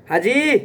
हाँ जी।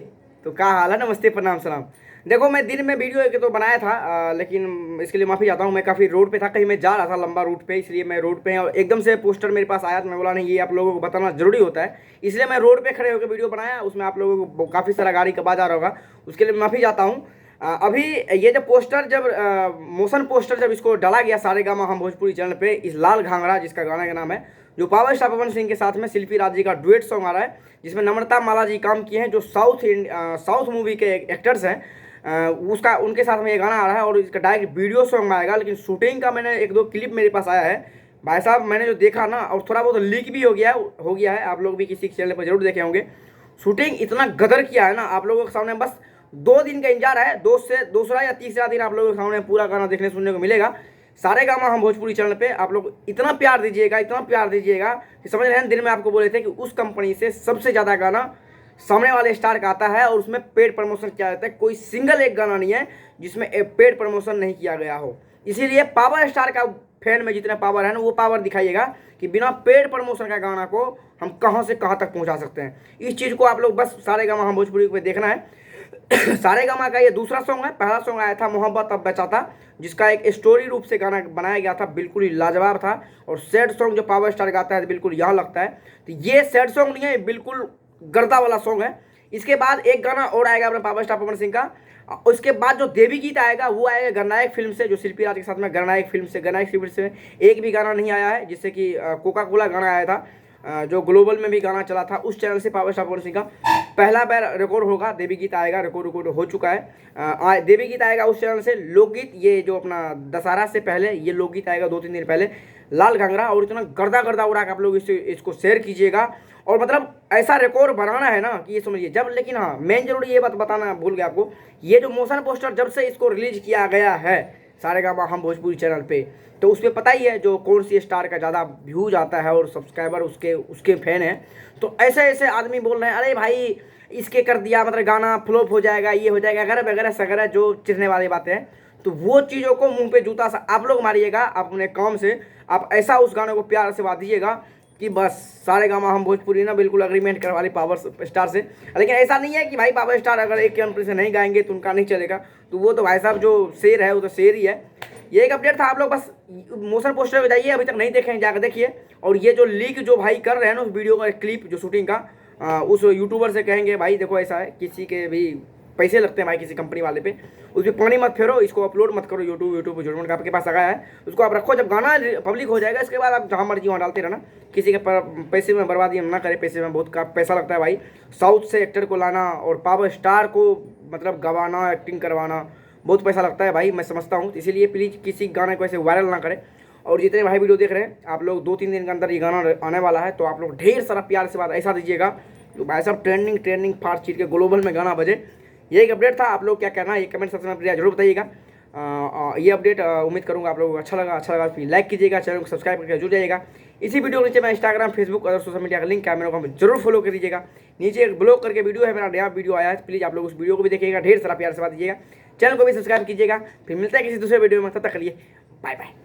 तो क्या हाल है? नमस्ते, प्रणाम, सलाम। देखो, मैं दिन में वीडियो एक तो बनाया था, लेकिन इसके लिए माफ़ी चाहता हूँ। मैं काफ़ी रोड पे था, कहीं मैं जा रहा था लंबा रूट पे, इसलिए मैं रोड पे, और एकदम से पोस्टर मेरे पास आया तो मैं बोला नहीं, ये आप लोगों को बताना ज़रूरी होता है, इसलिए मैं रोड पे खड़े होकर वीडियो बनाया। उसमें आप लोगों को काफ़ी सारा गाड़ी का आवाज़ आ रहा होगा, उसके लिए माफ़ी चाहता हूँ। अभी ये जब पोस्टर, जब मोशन पोस्टर जब इसको डाला गया सारेगामा हम भोजपुरी चैनल पे, इस लाल घाघरा जिसका गाना का नाम है, जो पावर स्टार पवन सिंह के साथ में शिल्पी राज जी का डुएट सॉन्ग आ रहा है, जिसमें नम्रता माला जी काम किए हैं, जो साउथ मूवी के एक्टर्स हैं। उसका उनके साथ में ये गाना आ रहा है, और इसका डायरेक्ट वीडियो सॉन्ग आएगा। लेकिन शूटिंग का मैंने एक दो क्लिप मेरे पास आया है भाई साहब, मैंने जो देखा ना, और थोड़ा बहुत लीक भी हो गया है। आप लोग भी किसी चैनल पर जरूर देखे होंगे। शूटिंग इतना गदर किया है ना, आप लोगों के सामने बस 2 दिन का इंतजार है, दूसरा या तीसरा दिन आप लोगों के सामने पूरा गाना देखने सुनने को मिलेगा सारेगामा हम भोजपुरी चैनल पे। आप लोग इतना प्यार दीजिएगा, इतना प्यार दीजिएगा कि समझ रहे हैं। दिन में आपको बोले थे कि उस कंपनी से सबसे ज़्यादा गाना सामने वाले स्टार का आता है, और उसमें पेड प्रमोशन किया जाता है। कोई सिंगल एक गाना नहीं है जिसमें पेड प्रमोशन नहीं किया गया हो। इसीलिए पावर स्टार का फैन में जितना पावर है ना, वो पावर दिखाइएगा कि बिना पेड प्रमोशन का गाना को हम कहाँ से कहाँ तक पहुँचा सकते हैं। इस चीज़ को आप लोग बस सारेगामा हम भोजपुरी पे देखना है। सारेगामा का ये दूसरा सॉन्ग है। पहला सॉन्ग आया था मोहब्बत अब बचा था, जिसका एक स्टोरी रूप से गाना बनाया गया था, बिल्कुल ही लाजवाब था। और सैड सॉन्ग जो पावर स्टार गाता है तो बिल्कुल यहाँ लगता है। तो ये सैड सॉन्ग नहीं है, बिल्कुल गर्दा वाला सॉन्ग है। इसके बाद एक गाना और आएगा अपने पावर स्टार पवन सिंह का। उसके बाद जो देवी गीत आएगा वो आएगा गणनायक फिल्म से, जो शिल्पी राज के साथ में गणनायक फिल्म से एक भी गाना नहीं आया है। जिससे कि कोका कोला गाना आया था, जो ग्लोबल में भी गाना चला था, उस चैनल से पावर स्टार पवन सिंह का पहला बार रिकॉर्ड होगा। देवी गीत आएगा, रिकॉर्ड हो चुका है। देवी गीत आएगा उस चैनल से। लोकगीत, ये जो अपना दशहरा से पहले ये लोकगीत आएगा 2-3 दिन पहले, लाल घाघरा। और इतना गर्दा गर्दा उड़ा के आप लोग इसको शेयर कीजिएगा। और मतलब ऐसा रिकॉर्ड बनाना है ना कि ये समझिए जब। लेकिन हाँ, मेन जरूरी ये बात बताना भूल गया आपको, ये जो मोशन पोस्टर जब से इसको रिलीज किया गया है सारेगामा हम भोजपुरी चैनल पे, तो उस पर पता ही है जो कौन सी स्टार का ज़्यादा व्यूज आता है और सब्सक्राइबर उसके उसके फैन हैं। तो ऐसे ऐसे आदमी बोल रहे हैं, अरे भाई इसके कर दिया, मतलब गाना फ्लॉप हो जाएगा, ये हो जाएगा, वगैरह वगैरह सगैरह जो चिढ़ने वाली बातें हैं। तो वो चीज़ों को मुंह पे जूता सा आप लोग मारिएगा अपने काम से। आप ऐसा उस गाने को प्यार से बात दीजिएगा कि बस सारेगामा हम भोजपुरी ना बिल्कुल अग्रीमेंट करवा ली पावर स्टार से। लेकिन ऐसा नहीं है कि भाई पावर स्टार अगर एक कंपनी से नहीं गाएंगे तो उनका नहीं चलेगा। तो वो तो भाई साहब जो शेर है वो तो शेर ही है। ये एक अपडेट था। आप लोग बस मोशन पोस्टर पे जाइए, अभी तक नहीं देखे हैं जाकर देखिए। और ये जो लीक जो भाई कर रहे हैं ना उस वीडियो का क्लिप जो शूटिंग का, उस यूट्यूबर से कहेंगे भाई देखो ऐसा है, किसी के भी पैसे लगते हैं भाई किसी कंपनी वाले पे, उस पर पानी मत फेरो, इसको अपलोड मत करो यूट्यूब जुर्मन का आपके पास आया है, उसको आप रखो। जब गाना पब्लिक हो जाएगा इसके बाद आप जहाँ मर्जी वहाँ डालते रहना। किसी के पैसे में बर्बादी ना करें, पैसे में बहुत पैसा लगता है भाई। साउथ से एक्टर को लाना और पावर स्टार को मतलब गवाना, एक्टिंग करवाना, बहुत पैसा लगता है भाई, मैं समझता हूँ। इसीलिए प्लीज़ किसी गाने को ऐसे वायरल ना करें। और जितने भाई वीडियो देख रहे हैं आप लोग, 2-3 दिन के अंदर ये गाना आने वाला है, तो आप लोग ढेर सारा प्यार से बात ऐसा दीजिएगा तो भाई साहब ट्रेंडिंग फास्ट चीज के ग्लोबल में गाना बजे। ये एक अपडेट था। आप लोग क्या कहना है ये कमेंट सेक्शन में जरूर बताइएगा। ये अपडेट उम्मीद करूँगा आप लोगों को अच्छा लगा फिर लाइक कीजिएगा, चैनल को सब्सक्राइब करके जुड़ जाइएगा। इसी वीडियो के नीचे मैं इंस्टाग्राम, फेसबुक और सोशल मीडिया का लिंक है, मेरे को जरूर फॉलो कर दीजिएगा। नीचे एक ब्लॉग करके वीडियो है, मेरा नया वीडियो आया है, प्लीज़ आप लोग उस वीडियो को भी देखिएगा, ढेर सारा प्यार से बात दीजिएगा, चैनल को भी सब्सक्राइब कीजिएगा। फिर मिलता है किसी दूसरे वीडियो में, तब तक के लिए बाय बाय।